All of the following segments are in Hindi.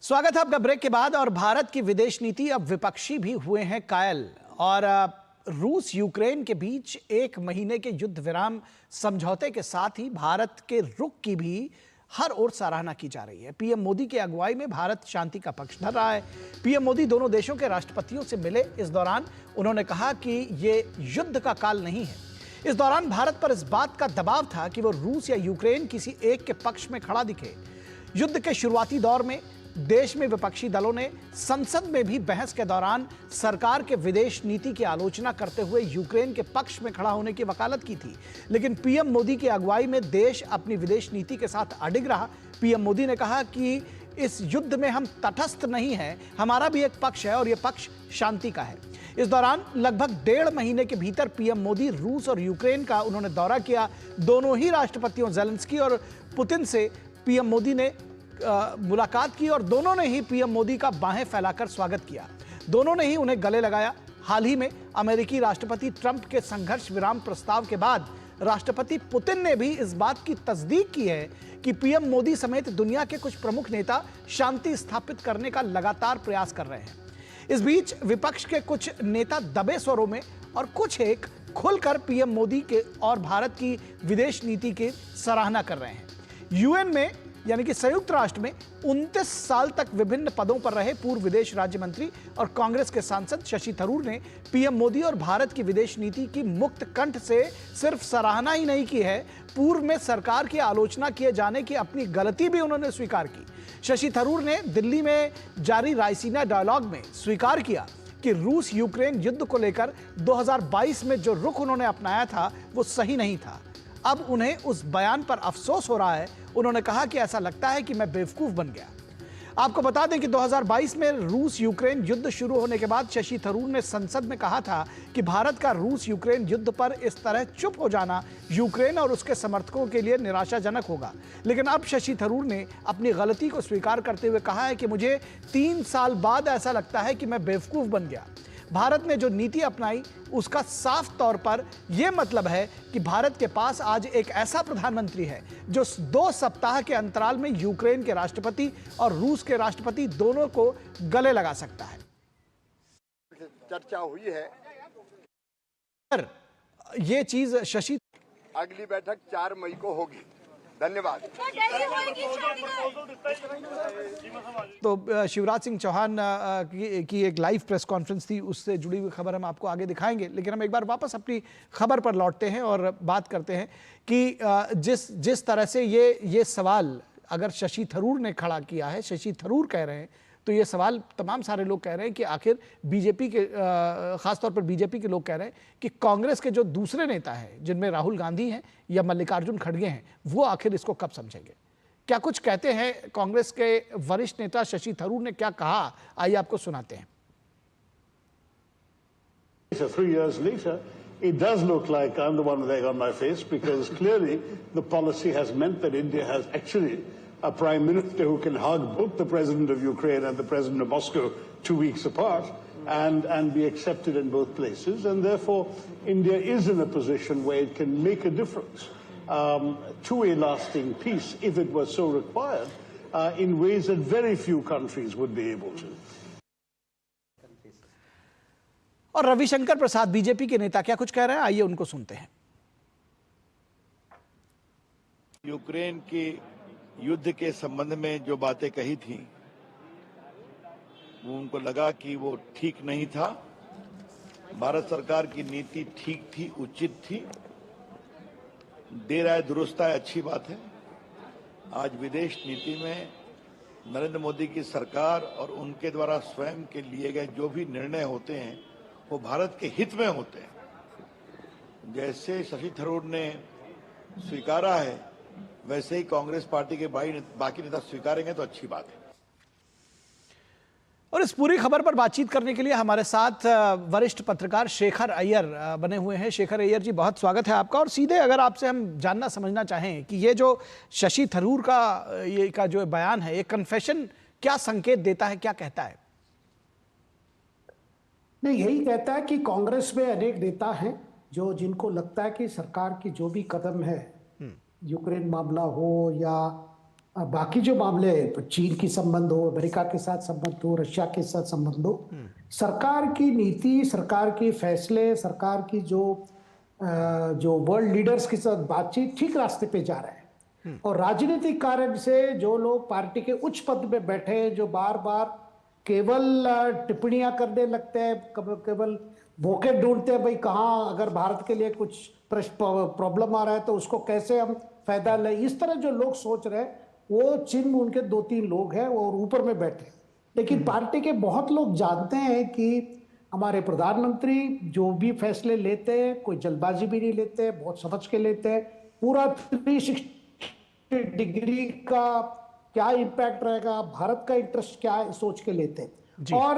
स्वागत है आपका ब्रेक के बाद। और भारत की विदेश नीति अब विपक्षी भी हुए हैं कायल। और रूस यूक्रेन के बीच 1 महीने के युद्ध विराम समझौते के साथ ही भारत के रुख की भी हर ओर सराहना की जा रही है। पीएम मोदी की अगुवाई में भारत शांति का पक्षधर रहा है। पीएम मोदी दोनों देशों के राष्ट्रपतियों से मिले। इस दौरान उन्होंने कहा कि ये युद्ध का काल नहीं है। इस दौरान भारत पर इस बात का दबाव था कि वो रूस या यूक्रेन किसी एक के पक्ष में खड़ा दिखे। युद्ध के शुरुआती दौर में देश में विपक्षी दलों ने संसद में भी बहस के दौरान सरकार के विदेश नीति की आलोचना करते हुए यूक्रेन के पक्ष में खड़ा होने की वकालत की थी। लेकिन पीएम मोदी की अगुवाई में देश अपनी विदेश नीति के साथ अडिग रहा। पीएम मोदी ने कहा कि इस युद्ध में हम तटस्थ नहीं हैं, हमारा भी एक पक्ष है और यह पक्ष शांति का है। इस दौरान लगभग 1.5 महीने के भीतर पीएम मोदी रूस और यूक्रेन का उन्होंने दौरा किया। दोनों ही राष्ट्रपतियों ज़ेलेंस्की और पुतिन से पीएम मोदी ने मुलाकात की और दोनों ने ही पीएम मोदी का बाहें फैलाकर स्वागत किया। दोनों ने ही उन्हें गले लगाया। हाल ही में अमेरिकी राष्ट्रपति ट्रंप के संघर्ष विराम प्रस्ताव के बाद राष्ट्रपति पुतिन ने भी इस बात की तस्दीक की है कि पीएम मोदी समेत दुनिया के कुछ प्रमुख नेता शांति स्थापित करने का लगातार प्रयास कर रहे हैं। इस बीच विपक्ष के कुछ नेता दबे स्वरों में और कुछ एक खुलकर पीएम मोदी के और भारत की विदेश नीति की सराहना कर रहे हैं। यूएन में यानी कि संयुक्त राष्ट्र में 29 साल तक विभिन्न पदों पर रहे पूर्व विदेश राज्य मंत्री और कांग्रेस के सांसद शशि थरूर ने पीएम मोदी और भारत की विदेश नीति की मुक्त कंठ से सिर्फ सराहना ही नहीं की है, पूर्व में सरकार की आलोचना किए जाने की अपनी गलती भी उन्होंने स्वीकार की। शशि थरूर ने दिल्ली में जारी रायसीना डायलॉग में स्वीकार किया कि रूस यूक्रेन युद्ध को लेकर 2022 में जो रुख उन्होंने अपनाया था वो सही नहीं था। अब उन्हें उस बयान पर अफसोस हो रहा है। उन्होंने कहा कि ऐसा लगता है कि मैं बेवकूफ बन गया। आपको बता दें कि 2022 में रूस यूक्रेन युद्ध शुरू होने के बाद शशि थरूर ने संसद में कहा था कि भारत का रूस यूक्रेन युद्ध पर इस तरह चुप हो जाना यूक्रेन और उसके समर्थकों के लिए निराशाजनक होगा। लेकिन अब शशि थरूर ने अपनी गलती को स्वीकार करते हुए कहा है कि मुझे 3 साल बाद ऐसा लगता है कि मैं बेवकूफ बन गया। भारत ने जो नीति अपनाई उसका साफ तौर पर यह मतलब है कि भारत के पास आज एक ऐसा प्रधानमंत्री है जो 2 सप्ताह के अंतराल में यूक्रेन के राष्ट्रपति और रूस के राष्ट्रपति दोनों को गले लगा सकता है। चर्चा हुई है पर यह चीज शशि अगली बैठक 4 मई को होगी। धन्यवाद। तो शिवराज सिंह चौहान की एक लाइव प्रेस कॉन्फ्रेंस थी, उससे जुड़ी हुई खबर हम आपको आगे दिखाएंगे। लेकिन हम एक बार वापस अपनी खबर पर लौटते हैं और बात करते हैं कि जिस तरह से ये सवाल अगर शशि थरूर ने खड़ा किया है, शशि थरूर कह रहे हैं, तो ये सवाल तमाम सारे लोग कह रहे हैं कि आखिर बीजेपी के खासतौर पर बीजेपी के लोग कह रहे हैं कि कांग्रेस के जो दूसरे नेता हैं जिनमें राहुल गांधी हैं या मल्लिकार्जुन खड़गे हैं, वो आखिर इसको कब समझेंगे। क्या कुछ कहते हैं कांग्रेस के वरिष्ठ नेता शशि थरूर ने क्या कहा, आइए आपको सुनाते हैं। 3 years later, it does look like I'm the one with egg on my face, because clearly the policy has meant that India has actually a prime minister who can hug both the president of Ukraine and the president of Moscow 2 weeks apart and be accepted in both places. And therefore, India is in a position where it can make a difference to a lasting peace, if it was so required, in ways that very few countries would be able to. और रविशंकर प्रसाद बीजेपी के नेता क्या कुछ कह रहे हैं, आइए उनको सुनते हैं। यूक्रेन की युद्ध के संबंध में जो बातें कही थी वो उनको लगा कि वो ठीक नहीं था। भारत सरकार की नीति ठीक थी, उचित थी। देर आए दुरुस्त आए, अच्छी बात है। आज विदेश नीति में नरेंद्र मोदी की सरकार और उनके द्वारा स्वयं के लिए गए जो भी निर्णय होते हैं वो भारत के हित में होते हैं। जैसे शशि थरूर ने स्वीकारा है वैसे ही कांग्रेस पार्टी के बाकी नेता स्वीकारेंगे तो अच्छी बात है। और इस पूरी खबर पर बातचीत करने के लिए हमारे साथ वरिष्ठ पत्रकार शेखर अय्यर बने हुए हैं। शेखर अय्यर जी, बहुत स्वागत है आपका। और सीधे अगर आपसे हम जानना समझना चाहें कि ये जो शशि थरूर का जो बयान है, ये कन्फेशन क्या संकेत देता है, क्या कहता है? नहीं, यही कहता है कि कांग्रेस में अनेक नेता हैं जिनको लगता है कि सरकार की जो भी कदम है, यूक्रेन मामला हो या बाकी जो मामले चीन की संबंध हो, अमेरिका के साथ संबंध हो, रशिया के साथ संबंध हो, सरकार की नीति, सरकार के फैसले, सरकार की जो वर्ल्ड लीडर्स के साथ बातचीत ठीक रास्ते पे जा रहा है। और राजनीतिक कारण से जो लोग पार्टी के उच्च पद पे बैठे हैं, जो बार बार केवल टिप्पणियां करने लगते हैं, केवल मौके ढूंढते हैं, भाई कहाँ अगर भारत के लिए कुछ प्रॉब्लम आ रहा है तो उसको कैसे हम फायदा लें, इस तरह जो लोग सोच रहे हैं, वो चिन्ह उनके 2-3 लोग हैं और ऊपर में बैठे हैं। लेकिन पार्टी के बहुत लोग जानते हैं कि हमारे प्रधानमंत्री जो भी फैसले लेते हैं, कोई जल्दबाजी भी नहीं लेते, बहुत समझ के लेते हैं, पूरा 360 डिग्री का क्या इम्पैक्ट रहेगा, भारत का इंटरेस्ट क्या है, सोच के लेते हैं। और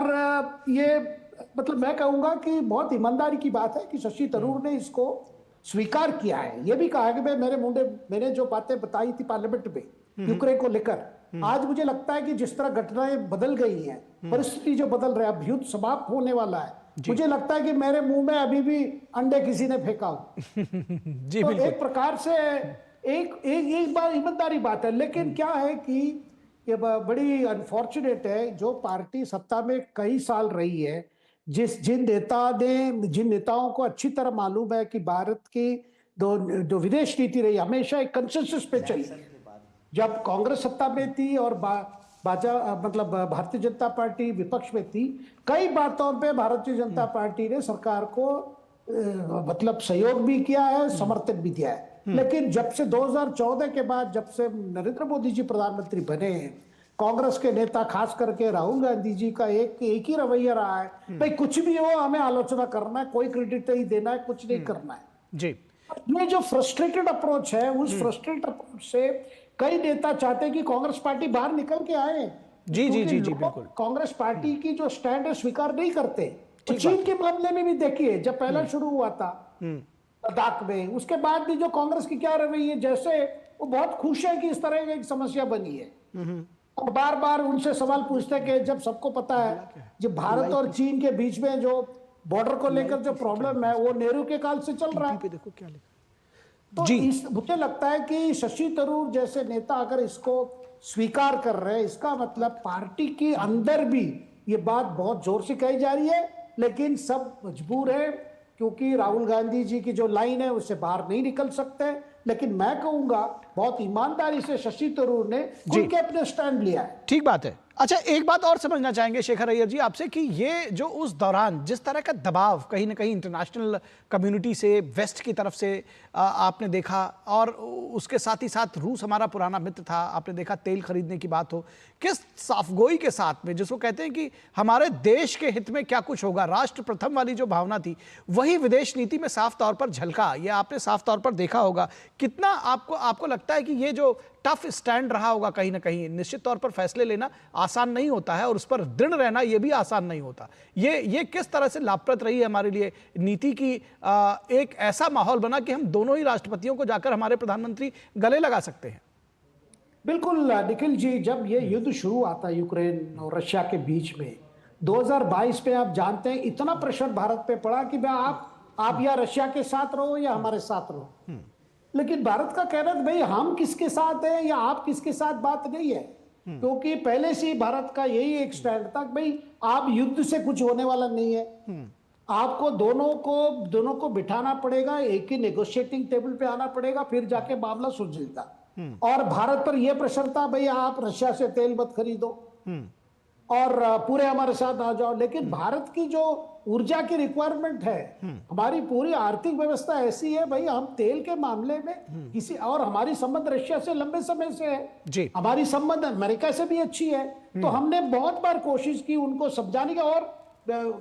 ये मतलब मैं कहूंगा कि बहुत ईमानदारी की बात है कि शशि थरूर ने इसको स्वीकार किया है। ये भी कहा है कि मैंने जो बातें बताई थी पार्लियामेंट में यूक्रेन को लेकर, आज मुझे लगता है कि जिस तरह घटनाएं बदल गई हैं, परिस्थिति जो बदल रहा है, अब युद्ध समाप्त होने वाला है, मुझे लगता है कि मेरे मुंह में अभी भी अंडे किसी ने फेंका हो। जी, तो बिल्कुल। एक प्रकार से एक बार ईमानदारी बात है। लेकिन क्या है कि ये बड़ी अनफॉर्चुनेट है, जो पार्टी सत्ता में कई साल रही है, जिन नेताओं को अच्छी तरह मालूम है कि भारत की जो विदेश नीति रही हमेशा एक कंसेंसस पे चली। जब कांग्रेस सत्ता में थी और भारतीय जनता पार्टी विपक्ष में थी, कई बातों पे भारतीय जनता पार्टी ने सरकार को मतलब सहयोग भी किया है, समर्थन भी दिया है। लेकिन जब से 2014 के बाद, जब से नरेंद्र मोदी जी प्रधानमंत्री बने हैं, कांग्रेस के नेता खास करके राहुल गांधी जी का एक ही रवैया रहा है, भाई कुछ भी हो हमें आलोचना करना है, कोई क्रेडिट नहीं देना है, कुछ नहीं करना है जी। ये जो फ्रस्ट्रेटेड अप्रोच है, उस फ्रस्ट्रेटेड अप्रोच से कई नेता चाहते हैं कि कांग्रेस पार्टी बाहर निकल के आए। जी जी जी जी, बिल्कुल। कांग्रेस पार्टी की जो स्टैंड है स्वीकार नहीं करते। तो चीन के मामले में भी देखिए, जब पहला शुरू हुआ था लद्दाख में, उसके बाद भी जो कांग्रेस की क्या रवैया है, जैसे वो बहुत खुश है कि इस तरह की एक समस्या बनी है, और बार बार उनसे सवाल पूछते हैं कि जब सबको पता है जब भारत और चीन के बीच में जो बॉर्डर को लेकर जो प्रॉब्लम है वो नेहरू के काल से चल रहा है। देखो क्या लिखा। तो मुझे लगता है कि शशि थरूर जैसे नेता अगर इसको स्वीकार कर रहे हैं, इसका मतलब पार्टी के अंदर भी ये बात बहुत जोर से कही जा रही है, लेकिन सब मजबूर है क्योंकि राहुल गांधी जी की जो लाइन है उससे बाहर नहीं निकल सकते। लेकिन मैं कहूंगा बहुत ईमानदारी से शशि थरूर ने खुल के अपने स्टैंड लिया है। ठीक बात है। अच्छा, एक बात और समझना चाहेंगे शेखर अय्यर जी आपसे कि ये जो उस दौरान जिस तरह का दबाव कहीं ना कहीं इंटरनेशनल कम्युनिटी से, वेस्ट की तरफ से आपने देखा, और उसके साथ ही साथ रूस हमारा पुराना मित्र था, आपने देखा तेल खरीदने की बात हो, किस साफगोई के साथ में, जिसको कहते हैं कि हमारे देश के हित में क्या कुछ होगा, राष्ट्र प्रथम वाली जो भावना थी, वही विदेश नीति में साफ तौर पर झलका। ये आपने साफ तौर पर देखा होगा। कितना आपको लगता है कि ये जो टफ स्टैंड रहा होगा, कहीं ना कहीं निश्चित तौर पर फैसले लेना आसान नहीं होता है और उस पर दृढ़ रहना ये भी आसान नहीं होता, ये किस तरह से लाभप्रद रही है हमारे लिए नीति की, एक ऐसा माहौल बना कि हम दोनों ही राष्ट्रपतियों को जाकर हमारे प्रधानमंत्री गले लगा सकते हैं? बिल्कुल निखिल जी, जब ये युद्ध शुरू हुआ था यूक्रेन और रशिया के बीच में 2022 में, आप जानते हैं इतना प्रेशर भारत पे पड़ा कि आप या रशिया के साथ रहो या हमारे साथ रहो। लेकिन भारत का कहना है भाई हम किसके साथ हैं या आप किसके साथ बात नहीं है, क्योंकि पहले से ही भारत का यही एक स्टैंड था भाई आप युद्ध से कुछ होने वाला नहीं है, आपको दोनों को बिठाना पड़ेगा, एक ही नेगोशिएटिंग टेबल पे आना पड़ेगा, फिर जाके मामला सुलझेगा। और भारत पर यह प्रेशर था भाई आप रशिया से तेल मत खरीदो और पूरे हमारे साथ आ जाओ। लेकिन भारत की जो ऊर्जा की रिक्वायरमेंट है, हमारी पूरी आर्थिक व्यवस्था ऐसी है भाई, हम तेल के मामले में किसी और, हमारी संबंध रशिया से लंबे समय से है, हमारी संबंध अमेरिका से भी अच्छी है। तो हमने बहुत बार कोशिश की उनको समझाने का, और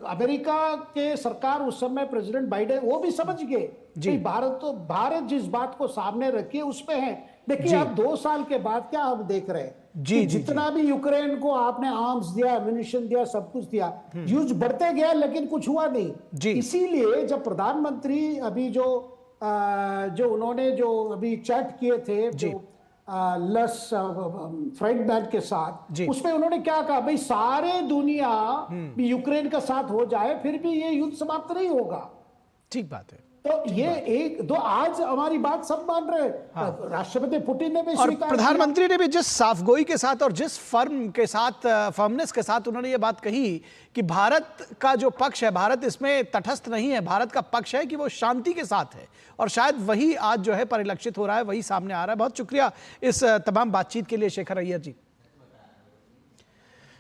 अमेरिका के सरकार उस समय प्रेसिडेंट बाइडेन वो भी समझ गए कि भारत जिस बात को सामने रखिए उसमें है। देखिए अब 2 साल के बाद क्या हम देख रहे हैं, जितना भी यूक्रेन को आपने आर्म्स दिया, एम्यूनिशन दिया, सब कुछ दिया, युद्ध बढ़ते गया लेकिन कुछ हुआ नहीं। इसीलिए जब प्रधानमंत्री अभी जो उन्होंने जो अभी चैट किए थे जो लस फ्राइडमैन के साथ, उसमें उन्होंने क्या कहा भाई सारे दुनिया भी यूक्रेन का साथ हो जाए फिर भी ये युद्ध समाप्त नहीं होगा। ठीक बात है। तो ये एक दो आज हमारी बात सब मान रहे हैं। राष्ट्रपति पुतिन ने भी और स्वीकार प्रधानमंत्री ने भी जिस साफगोई के साथ और जिस फर्मनेस के साथ उन्होंने ये बात कही कि भारत का जो पक्ष है, भारत इसमें तटस्थ नहीं है, भारत का पक्ष है कि वो शांति के साथ है, और शायद वही आज जो है परिलक्षित हो रहा है, वही सामने आ रहा है। बहुत शुक्रिया इस तमाम बातचीत के लिए शेखर अय्यर जी।